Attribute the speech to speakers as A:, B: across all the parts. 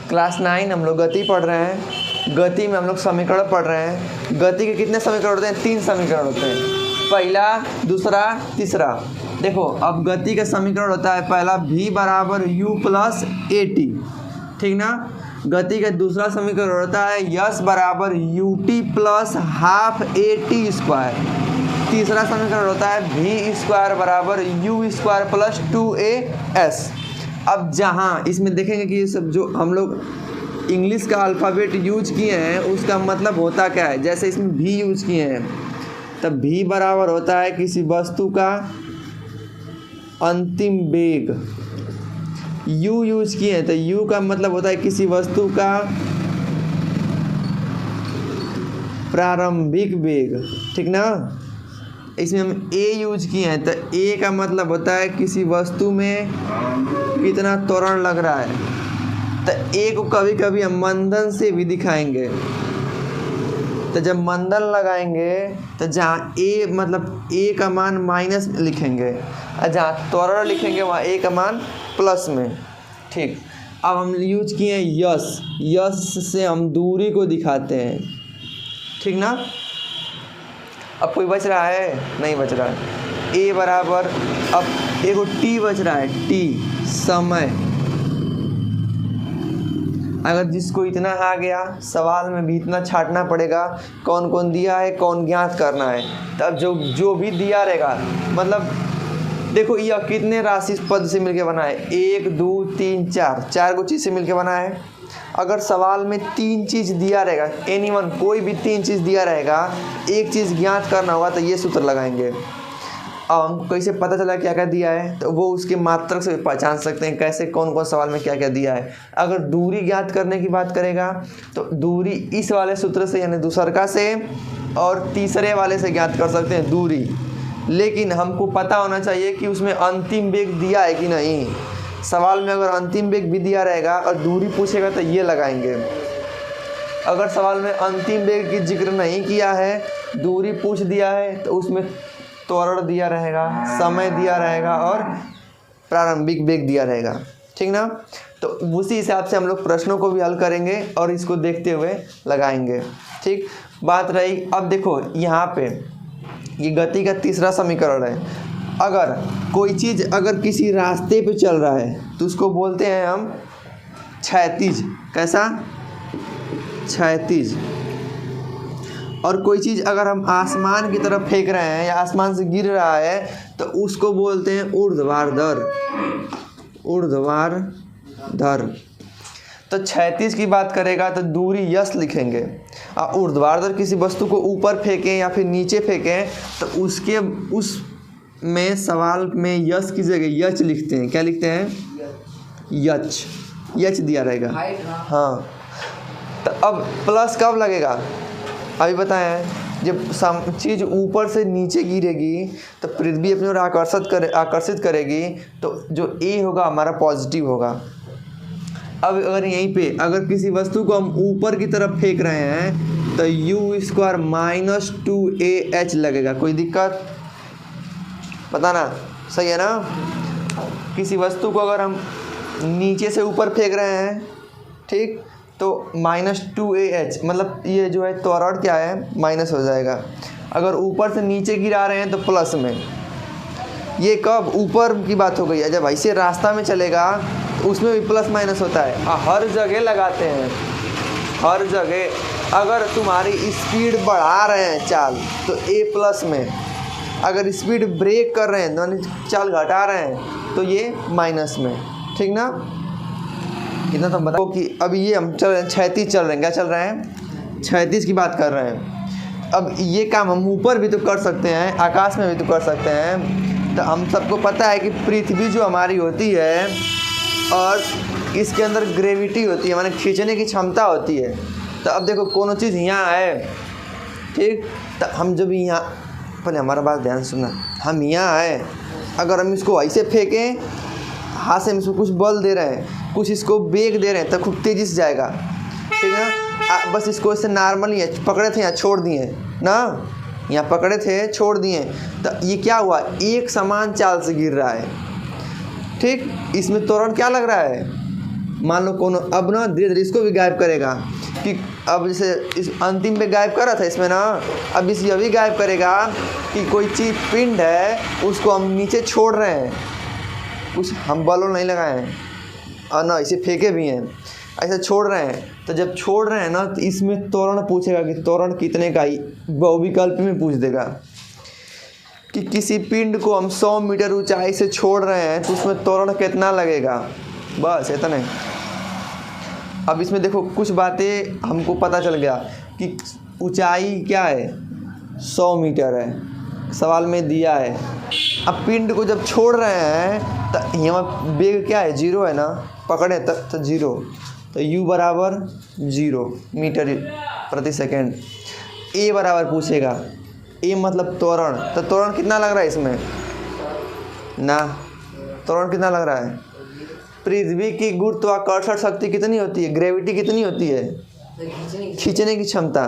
A: Class 9 हम लोग गति पढ़ रहे हैं। गति में हम लोग समीकरण पढ़ रहे हैं। गति के कितने समीकरण होते हैं? 3 समीकरण होते हैं, पहला, दूसरा, तीसरा। देखो अब गति का समीकरण होता है पहला v बराबर u प्लस ए टी, ठीक ना। गति का दूसरा समीकरण होता है यस बराबर U T plus half A T square. तीसरा समीकरण होता है v स्क्वायर बराबर u स्क्वायर प्लस 2as। अब जहाँ इसमें देखेंगे कि ये सब जो हम लोग इंग्लिश का अल्फ़ाबेट यूज किए हैं उसका मतलब होता क्या है। जैसे इसमें v यूज किए हैं तब v बराबर होता है किसी वस्तु का अंतिम वेग। u यूज किए हैं तो u का मतलब होता है किसी वस्तु का प्रारंभिक वेग, ठीक ना। इसमें हम a यूज किए हैं तो a का मतलब होता है किसी वस्तु में कितना त्वरण लग रहा है। तो a को कभी कभी हम मंदन से भी दिखाएंगे। तो जब मंदन लगाएंगे तो जहाँ a मतलब a का मान माइनस में लिखेंगे और जहाँ त्वरण लिखेंगे वहाँ a का मान प्लस में, ठीक। अब हम यूज किए हैं यस। यस से हम दूरी को दिखाते हैं, ठीक ना। अब कोई बच रहा है? नहीं बच रहा है। a बराबर अब एक t बच रहा है, t समय। अगर जिसको इतना आ गया सवाल में भी इतना छाटना पड़ेगा कौन कौन दिया है, कौन ज्ञात करना है। तब जो भी दिया रहेगा मतलब देखो यह कितने राशि पद से मिलके बना है? 1 2 3 4 को चीज़ से मिलके बना है। अगर सवाल में 3 चीज़ दिया रहेगा, एनीवन कोई भी 3 चीज़ दिया रहेगा, एक चीज़ ज्ञात करना होगा तो ये सूत्र लगाएंगे। अब हमको कैसे पता चला क्या क्या दिया है? तो वो उसके मात्रक से पहचान सकते हैं कैसे कौन कौन सवाल में क्या क्या दिया है। अगर दूरी ज्ञात करने की बात करेगा तो दूरी इस वाले सूत्र से यानी दूसरका से और तीसरे वाले से ज्ञात कर सकते हैं दूरी। लेकिन हमको पता होना चाहिए कि उसमें अंतिम वेग दिया है कि नहीं। सवाल में अगर अंतिम वेग भी दिया रहेगा और दूरी पूछेगा तो ये लगाएंगे। अगर सवाल में अंतिम वेग की जिक्र नहीं किया है, दूरी पूछ दिया है तो उसमें त्वरण दिया रहेगा, समय दिया रहेगा और प्रारंभिक वेग दिया रहेगा, ठीक ना। तो उसी हिसाब से हम लोग प्रश्नों को भी हल करेंगे और इसको देखते हुए लगाएंगे, ठीक। बात रही अब देखो यहाँ पे ये गति का तीसरा समीकरण है। अगर कोई चीज़ अगर किसी रास्ते पे चल रहा है तो उसको बोलते हैं हम क्षैतिज। कैसा? क्षैतिज। और कोई चीज़ अगर हम आसमान की तरफ फेंक रहे हैं या आसमान से गिर रहा है तो उसको बोलते हैं ऊर्ध्वाधर। ऊर्ध्वाधर। तो क्षैतिज की बात करेगा तो दूरी यस लिखेंगे और ऊर्ध्वाधर किसी वस्तु को ऊपर फेंकें या फिर नीचे फेंकें तो उसके उस में सवाल में यस की जगह यच लिखते हैं। क्या लिखते हैं? यच। यच दिया रहेगा, हाँ। तो अब प्लस कब लगेगा अभी बताएं। जब चीज़ ऊपर से नीचे गिरेगी तो पृथ्वी अपनी ओर आकर्षित करेगी तो जो ए होगा हमारा पॉजिटिव होगा। अब अगर यहीं पे अगर किसी वस्तु को हम ऊपर की तरफ फेंक रहे हैं तो u स्क्वायर माइनस 2ah लगेगा। कोई दिक्कत? बताना, सही है ना। किसी वस्तु को अगर हम नीचे से ऊपर फेंक रहे हैं, ठीक, तो माइनस 2ah मतलब ये जो है त्वरण क्या है? माइनस हो जाएगा। अगर ऊपर से नीचे गिरा रहे हैं तो प्लस में। ये कब? ऊपर की बात हो गई है। जब ऐसे रास्ता में चलेगा तो उसमें भी प्लस माइनस होता है। हर जगह लगाते हैं, हर जगह। अगर तुम्हारी स्पीड बढ़ा रहे हैं चाल तो ए प्लस में, अगर स्पीड ब्रेक कर रहे हैं तो चाल घटा रहे हैं तो ये माइनस में, ठीक ना। इतना तो बताओ कि अभी ये हम चल रहे हैं क्षैतिज चल रहे हैं। क्या चल रहे हैं? क्षैतिज की बात कर रहे हैं। अब ये काम हम ऊपर भी तो कर सकते हैं, आकाश में भी तो कर सकते हैं। तो हम सबको पता है कि पृथ्वी जो हमारी होती है और इसके अंदर ग्रेविटी होती है, माने खींचने की क्षमता होती है। तो अब देखो कोनो चीज़ यहाँ है, ठीक, तो हम जब यहाँ, पहले हमारा बात ध्यान सुनना, हम यहाँ है, अगर हम इसको ऐसे फेंकें, हाथ से हम इसको कुछ बल दे रहे हैं, कुछ इसको वेग दे रहे हैं तो खूब तेज़ी से जाएगा, ठीक है। बस इसको ऐसे नॉर्मली पकड़े थे यहाँ छोड़ दिए ना, यहाँ पकड़े थे छोड़ दिए तो ये क्या हुआ? एक समान चाल से गिर रहा है, ठीक। इसमें त्वरण क्या लग रहा है? मान लो कोनो अब ना धीरे धीरे इसको भी गायब करेगा कि अब जैसे इस अंतिम पे गायब कर रहा था इसमें ना, अब इस ये भी गायब करेगा कि कोई चीज़ पिंड है उसको हम नीचे छोड़ रहे हैं, कुछ हम बलों नहीं लगाए हैं और ना इसे फेंके भी हैं, ऐसे छोड़ रहे हैं। तो जब छोड़ रहे हैं ना तो इसमें त्वरण पूछेगा कि त्वरण कितने का, बहुविकल्प में पूछ देगा कि किसी पिंड को हम 100 मीटर ऊंचाई से छोड़ रहे हैं तो उसमें त्वरण कितना लगेगा, बस इतना ही। अब इसमें देखो कुछ बातें हमको पता चल गया कि ऊंचाई क्या है 100 मीटर है, सवाल में दिया है। अब पिंड को जब छोड़ रहे हैं तो यहाँ वेग क्या है 0 है ना, पकड़े तो 0, तो u बराबर 0 मीटर प्रति सेकेंड। a बराबर पूछेगा, a मतलब त्वरण, तो त्वरण कितना लग रहा है इसमें ना, त्वरण कितना लग रहा है, पृथ्वी की गुरुत्वाकर्षण शक्ति कितनी होती है, ग्रेविटी कितनी होती है, खींचने की क्षमता,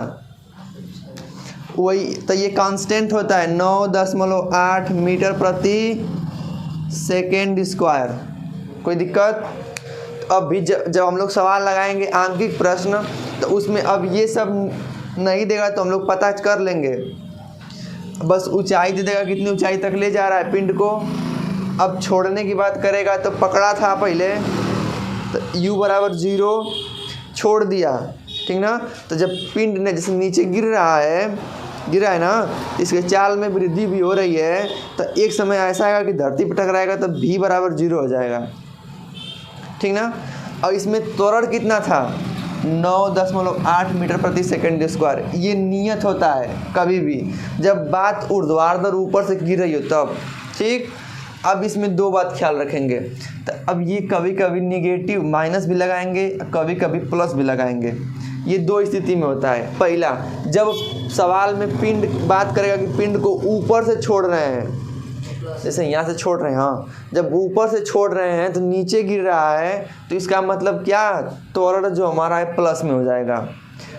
A: वही तो ये कांस्टेंट होता है 9.8 मीटर प्रति सेकेंड स्क्वायर। कोई दिक्कत? अब भी जब हम लोग सवाल लगाएंगे आंकिक प्रश्न तो उसमें अब ये सब नहीं देगा तो हम लोग पता कर लेंगे, बस ऊंचाई दे देगा कितनी ऊंचाई तक ले जा रहा है पिंड को। अब छोड़ने की बात करेगा तो पकड़ा था पहले तो u बराबर 0 छोड़ दिया, ठीक ना। तो जब पिंड ने जैसे नीचे गिरा है ना, इसके चाल में वृद्धि भी हो रही है, तो एक समय ऐसा आएगा कि धरती पर टकराएगा तो v बराबर 0 हो जाएगा, ठीक ना। और इसमें त्वरण कितना था 9.8 मीटर प्रति सेकंड स्क्वायर। ये नियत होता है कभी भी जब बात ऊर्ध्वाधर ऊपर से गिर रही हो तब, ठीक। अब इसमें दो बात ख्याल रखेंगे, तो अब ये कभी कभी निगेटिव माइनस भी लगाएंगे, कभी कभी प्लस भी लगाएंगे। ये दो स्थिति में होता है। पहला, जब सवाल में पिंड बात करेगा कि पिंड को ऊपर से छोड़ रहे हैं, जैसे यहाँ से छोड़ रहे हैं, हाँ, जब ऊपर से छोड़ रहे हैं तो नीचे गिर रहा है, तो इसका मतलब क्या, त्वरण जो हमारा है प्लस में हो जाएगा।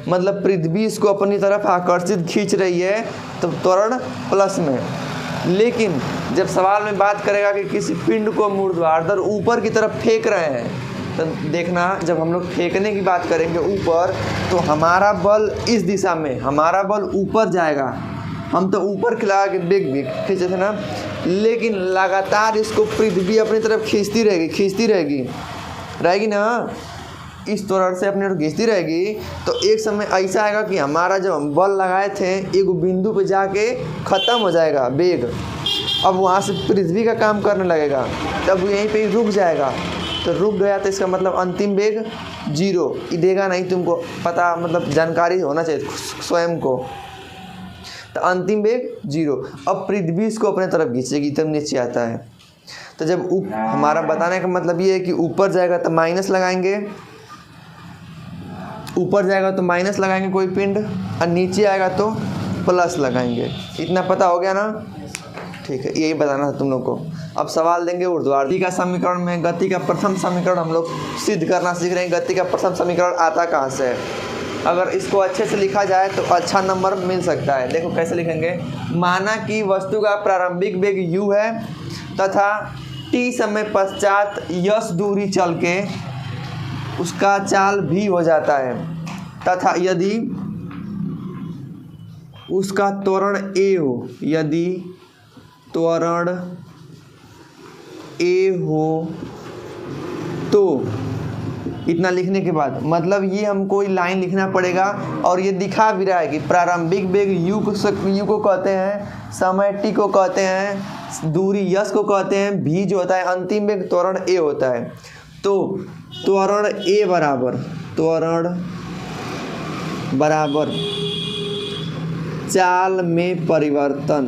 A: मतलब पृथ्वी इसको अपनी तरफ आकर्षित खींच रही है तो त्वरण प्लस में। लेकिन जब सवाल में बात करेगा कि किसी पिंड को हम ऊर्ध्वाधर ऊपर की तरफ फेंक रहे हैं, तो देखना जब हम लोग फेंकने की बात करेंगे ऊपर, तो हमारा बल इस दिशा में, हमारा बल ऊपर जाएगा। हम तो ऊपर खिला के बेग भी खींचे थे ना, लेकिन लगातार इसको पृथ्वी अपनी तरफ खींचती रहेगी ना, इस त्वरण से अपने खींचती रहेगी। तो एक समय ऐसा आएगा कि हमारा जो हम बल लगाए थे एक बिंदु पे जाके ख़त्म हो जाएगा वेग, अब वहाँ से पृथ्वी का काम करने लगेगा, तब यहीं पे रुक जाएगा। तो रुक गया तो इसका मतलब अंतिम वेग 0 देगा नहीं, तुमको पता, मतलब जानकारी होना चाहिए स्वयं को। तो अंतिम वेग 0। अब पृथ्वी इसको अपने तरफ खींचेगी तब नीचे आता है। तो जब हमारा बताने का मतलब ये है कि ऊपर जाएगा तो माइनस लगाएंगे, ऊपर जाएगा तो माइनस लगाएंगे कोई पिंड, और नीचे आएगा तो प्लस लगाएंगे। इतना पता हो गया ना, ठीक है, यही बताना था तुम लोग को। अब सवाल देंगे ऊर्ध्वाधर का समीकरण में गति का प्रथम समीकरण हम लोग सिद्ध करना सीख रहे हैं। गति का प्रथम समीकरण आता कहाँ से है, अगर इसको अच्छे से लिखा जाए तो अच्छा नंबर मिल सकता है। देखो कैसे लिखेंगे, माना कि वस्तु का प्रारंभिक वेग u है तथा t समय पश्चात यश दूरी चल के उसका चाल v हो जाता है, तथा यदि उसका त्वरण a हो, यदि त्वरण a हो तो इतना लिखने के बाद मतलब ये हमको लाइन लिखना पड़ेगा। और ये दिखा भी रहा है कि प्रारंभिक वेग u को कहते हैं, समय t को कहते हैं, दूरी यश को कहते हैं, v जो होता है अंतिम वेग त्वरण a होता है। तो त्वरण a बराबर चाल में परिवर्तन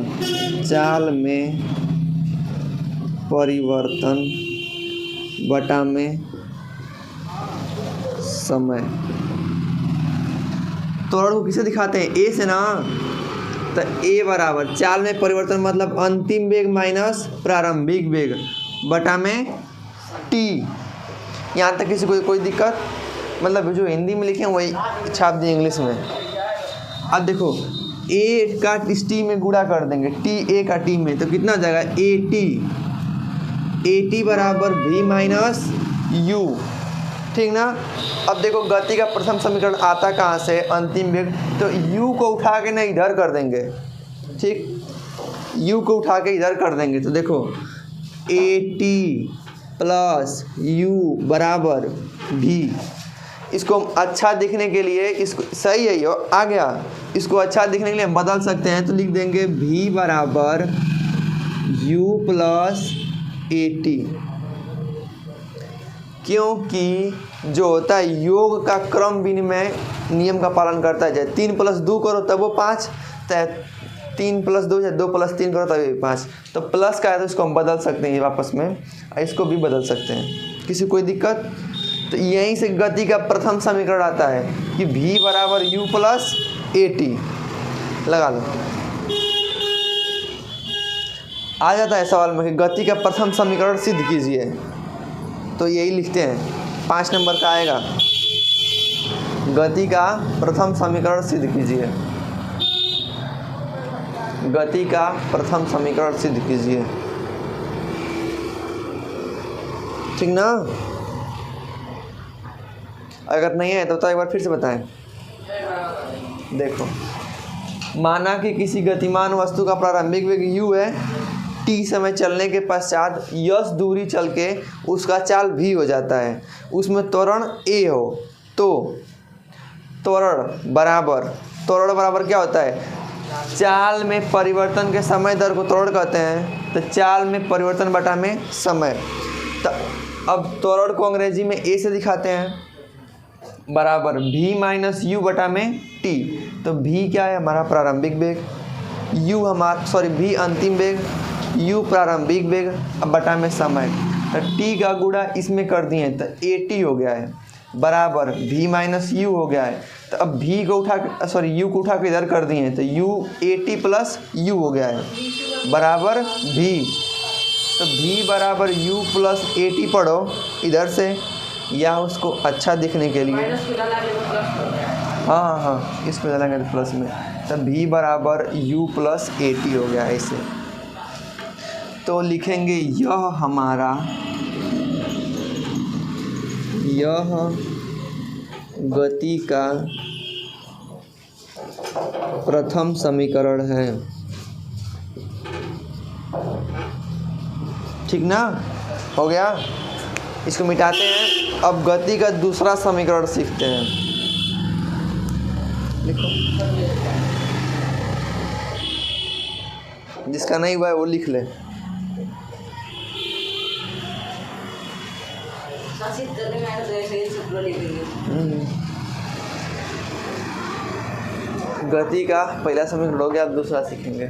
A: बटा में समय। त्वरण को किसे दिखाते हैं, a से ना, तो a बराबर चाल में परिवर्तन मतलब अंतिम वेग माइनस प्रारंभिक वेग बटा में t। यहाँ तक किसी को कोई दिक्कत, मतलब जो हिंदी में लिखे हैं वही छाप दिए इंग्लिश में। अब देखो a का t में गुणा कर देंगे, t a का t में, तो कितना हो जाएगा at बराबर v माइनस u। ठीक ना। अब देखो गति का प्रथम समीकरण आता कहाँ से, अंतिम वेग, तो u को उठा के ना इधर कर देंगे, ठीक, u को उठा के इधर कर देंगे, तो देखो at प्लस u बराबर v। इसको हम अच्छा दिखने के लिए, इसको सही है ये आ गया, इसको अच्छा दिखने के लिए हम बदल सकते हैं, तो लिख देंगे v बराबर u प्लस at, क्योंकि जो होता है योग का क्रम विनिमय नियम का पालन करता है। 3 + 2 करो तब वो 5, 3 + 2 या 2 + 3 करो तब ये 5, तो प्लस का है तो इसको हम बदल सकते हैं वापस में, इसको भी बदल सकते हैं, किसी कोई दिक्कत। तो यहीं से गति का प्रथम समीकरण आता है कि v बराबर u प्लस at, लगा लो, आ जाता है सवाल में कि गति का प्रथम समीकरण सिद्ध कीजिए, तो यही लिखते हैं 5 नंबर का आएगा, गति का प्रथम समीकरण सिद्ध कीजिए, गति का प्रथम समीकरण सिद्ध कीजिए, ठीक ना। अगर नहीं है तो एक बार फिर से बताएं। देखो, माना कि किसी गतिमान वस्तु का प्रारंभिक वेग u है, t समय चलने के पश्चात s दूरी चल के उसका चाल v हो जाता है, उसमें त्वरण a हो, तो त्वरण बराबर क्या होता है, चाल में परिवर्तन के समय दर को त्वरण कहते हैं, तो चाल में परिवर्तन बटा में समय। तो अब त्वरण को अंग्रेजी में a से दिखाते हैं, बराबर v - u बटा में t, तो v क्या है हमारा प्रारंभिक वेग, v अंतिम वेग, u प्रारंभिक वेग, अब बटा में समय, तो t का गुणा इसमें कर दिए तो at हो गया है, बराबर v - u हो गया है। तो अब v को उठा के u को उठा के इधर कर दिए तो u at प्लस u हो गया है, बराबर v। तो v बराबर u प्लस at पढ़ो इधर से, या उसको अच्छा दिखने के लिए, हाँ इसको डालेंगे प्लस में, तो v बराबर u प्लस at हो गया ऐसे। तो लिखेंगे यह गति का प्रथम समीकरण है, ठीक ना, हो गया। इसको मिटाते हैं, अब गति का दूसरा समीकरण सीखते हैं। लिखो, जिसका नहीं हुआ है वो लिख ले। गति का पहला समीकरण हो गया, अब दूसरा सीखेंगे।